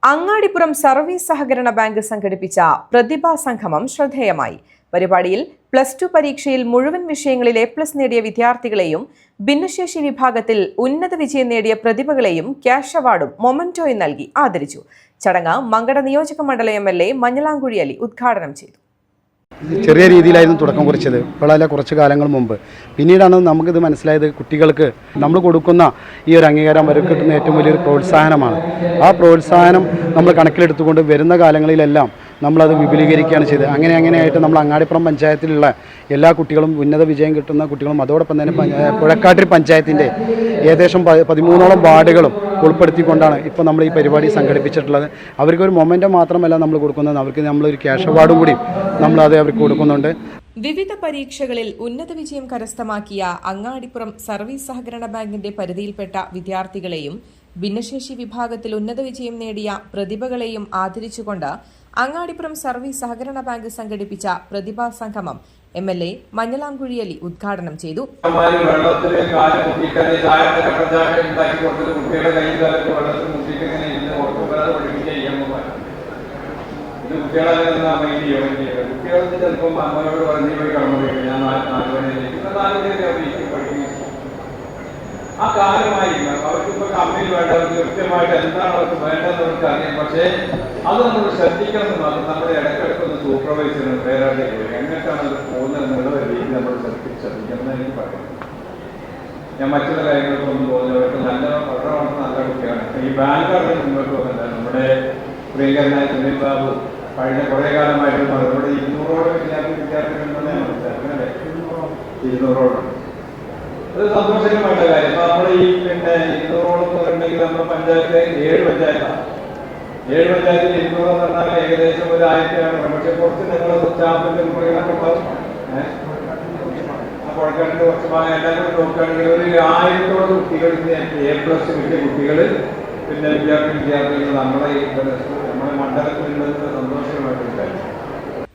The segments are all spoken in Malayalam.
അങ്ങാടിപ്പുറം സർവീസ് സഹകരണ ബാങ്ക് സംഘടിപ്പിച്ച പ്രതിഭാ സംഗമം ശ്രദ്ധേയമായി. പരിപാടിയിൽ +2 പരീക്ഷയിൽ മുഴുവൻ വിഷയങ്ങളിൽ A+ നേടിയ വിദ്യാർത്ഥികളെയും ഭിന്നശേഷി വിഭാഗത്തിൽ ഉന്നത വിജയം നേടിയ പ്രതിഭകളെയും ക്യാഷ് അവാർഡും മൊമെന്റോയും നൽകി ആദരിച്ചു. ചടങ്ങ് മങ്കട നിയോജക മണ്ഡലം MLA മഞ്ഞളാംകുഴി അലി ഉദ്ഘാടനം ചെയ്തു. ചെറിയ രീതിയിലായിരുന്നു തുടക്കം കുറിച്ചത്. ഇപ്പോഴല്ല, കുറച്ച് കാലങ്ങൾ മുമ്പ്. പിന്നീടാണ് നമുക്കിത് മനസ്സിലായത്, കുട്ടികൾക്ക് നമ്മൾ കൊടുക്കുന്ന ഈ ഒരു അംഗീകാരം അവർക്ക് കിട്ടുന്ന ഏറ്റവും വലിയൊരു പ്രോത്സാഹനമാണ്. ആ പ്രോത്സാഹനം നമ്മൾ കണക്കിലെടുത്തുകൊണ്ട് വരുന്ന കാലങ്ങളിലെല്ലാം നമ്മളത് വിപുലീകരിക്കുകയാണ് ചെയ്തത്. അങ്ങനെയായിട്ട് നമ്മൾ അങ്ങാടിപ്പുറം പഞ്ചായത്തിലുള്ള എല്ലാ കുട്ടികളും ഉന്നത വിജയം കിട്ടുന്ന കുട്ടികളും അതോടൊപ്പം തന്നെ പുഴക്കാട്ടിരി പഞ്ചായത്തിൻ്റെ ഏകദേശം 13ഓളം വാർഡുകളും ഉൾപ്പെടുത്തിക്കൊണ്ടാണ് ഇപ്പോൾ നമ്മൾ ഈ പരിപാടി സംഘടിപ്പിച്ചിട്ടുള്ളത്. അവർക്കൊരു മൊമെൻ്റ് മാത്രമല്ല നമ്മൾ കൊടുക്കുന്നത്, അവർക്ക് നമ്മളൊരു ക്യാഷ് അവാർഡും കൂടി നമ്മളത് അവർക്ക് കൊടുക്കുന്നുണ്ട്. വിവിധ പരീക്ഷകളിൽ ഉന്നത വിജയം കരസ്ഥമാക്കിയ അങ്ങാടിപ്പുറം സർവീസ് സഹകരണ ബാങ്കിന്റെ പരിധിയിൽപ്പെട്ട വിദ്യാർത്ഥികളെയും ഭിന്നശേഷി വിഭാഗത്തിൽ ഉന്നത വിജയം നേടിയ പ്രതിഭകളെയും ആദരിച്ചുകൊണ്ട് അങ്ങാടിപ്പുറം സർവീസ് സഹകരണ ബാങ്ക് സംഘടിപ്പിച്ച പ്രതിഭാ സംഗമം MLA മഞ്ഞളാംകുഴി അലി ഉദ്ഘാടനം ചെയ്തു. ആ കാലമായിരിക്കും അവർക്കിപ്പോൾ കമ്പനി വേണ്ടവർക്ക് കൃത്യമായിട്ട് എന്താണ് അവർക്ക് വേണ്ടതെന്നവർക്ക് അറിയാം. പക്ഷേ അത് നമ്മൾ ശ്രദ്ധിക്കണമെന്ന് നമ്മുടെ ഇടയ്ക്കിടയ്ക്കൊന്ന് സൂപ്പർവൈസറിന് പേരാതെ എങ്ങനെയാണ് അത് പോകുന്നതെന്നുള്ള രീതി നമ്മൾ ശ്രദ്ധിക്കണം എനിക്ക് പറയാം. ഞാൻ മറ്റുള്ള കാര്യങ്ങൾക്കൊന്നും പോകുന്നവർക്ക് വളരെ നല്ല കുട്ടിയാണ്. ഈ ബാങ്കാണ് മുന്നോട്ട് പോകുന്നത്. നമ്മുടെ പ്രിയങ്കരനായ സുനിൽ ബാബു കഴിഞ്ഞ കുറേ കാലമായിട്ട് നമ്മുടെ 200ഓളം വിദ്യാർത്ഥികളുണ്ടെന്ന് ഞാൻ മനസ്സിലാക്കുന്നത്. 200ഓളം അത് സന്തോഷകരമായിട്ടുള്ള കാര്യം. അപ്പോൾ നമ്മൾ ഈ 200ഓളം പറഞ്ഞെങ്കിൽ നമ്മുടെ പഞ്ചായത്ത് 7 പഞ്ചായത്താണ്. 7 പഞ്ചായത്തിൽ 200 എന്ന് പറഞ്ഞാൽ ഏകദേശം ഒരു 1000 ആണ്. പക്ഷെ കുറച്ച് നിങ്ങൾ സ്റ്റാഫിന്റെ മുറികളൊക്കെ ഉണ്ടാവും. ആ പുഴക്കാട്ടിന്റെ കുറച്ച് ഭാഗം എല്ലാം കൂടി നോക്കുകയാണെങ്കിൽ ഒരു 1000ഓളം കുട്ടികൾ A+ കിട്ടിയ കുട്ടികൾ വിദ്യാർത്ഥികൾ നമ്മുടെ മണ്ഡലത്തിലുള്ളത് സന്തോഷകരമായിട്ടുള്ള കാര്യം.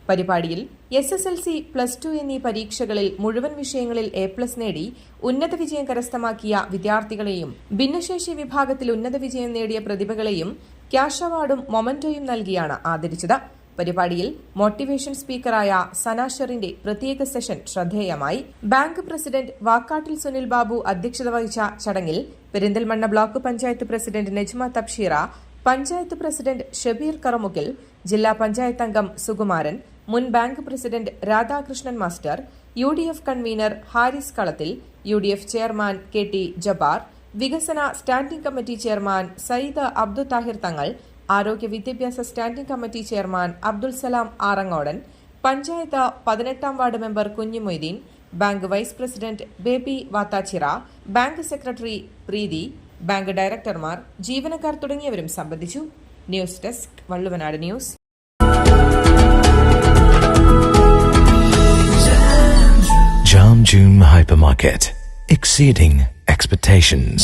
പരിപാടിയിൽ SSLC, +2 എന്നീ പരീക്ഷകളിൽ മുഴുവൻ വിഷയങ്ങളിൽ A+ നേടി ഉന്നത വിജയം കരസ്ഥമാക്കിയ വിദ്യാർത്ഥികളെയും ഭിന്നശേഷി വിഭാഗത്തിൽ ഉന്നത വിജയം നേടിയ പ്രതിഭകളെയും ക്യാഷ് അവാർഡും മൊമെന്റോയും നൽകിയാണ് ആദരിച്ചത്. പരിപാടിയിൽ മോട്ടിവേഷൻ സ്പീക്കറായ സനാഷറിന്റെ പ്രത്യേക സെഷൻ ശ്രദ്ധേയമായി. ബാങ്ക് പ്രസിഡന്റ് വാക്കാട്ടിൽ സുനിൽ ബാബു അധ്യക്ഷത വഹിച്ച ചടങ്ങിൽ Perinthalmanna block panchayat president Najma Thabsheera, panchayat president Shabeer Karamukil, ജില്ലാ പഞ്ചായത്ത് അംഗം സുകുമാരൻ, മുൻ bank president Radhakrishnan master, UDF convener Haris Kalathil, UDF chairman KT Jabar, വികസന standing committee chairman Sayyid Abdul Thahir Thangal, ആരോഗ്യ വിദ്യാഭ്യാസ standing committee chairman Abdul Salam Arangodan, panchayat 18ാം ward member Kunhumoideen, bank vice president Baby Vathachira, bank secretary Preethi, bank ഡയറക്ടർമാർ, ജീവനക്കാർ തുടങ്ങിയവരും സംബന്ധിച്ചു. News desk Valluvanad news. Jam June Hypermarket, exceeding expectations.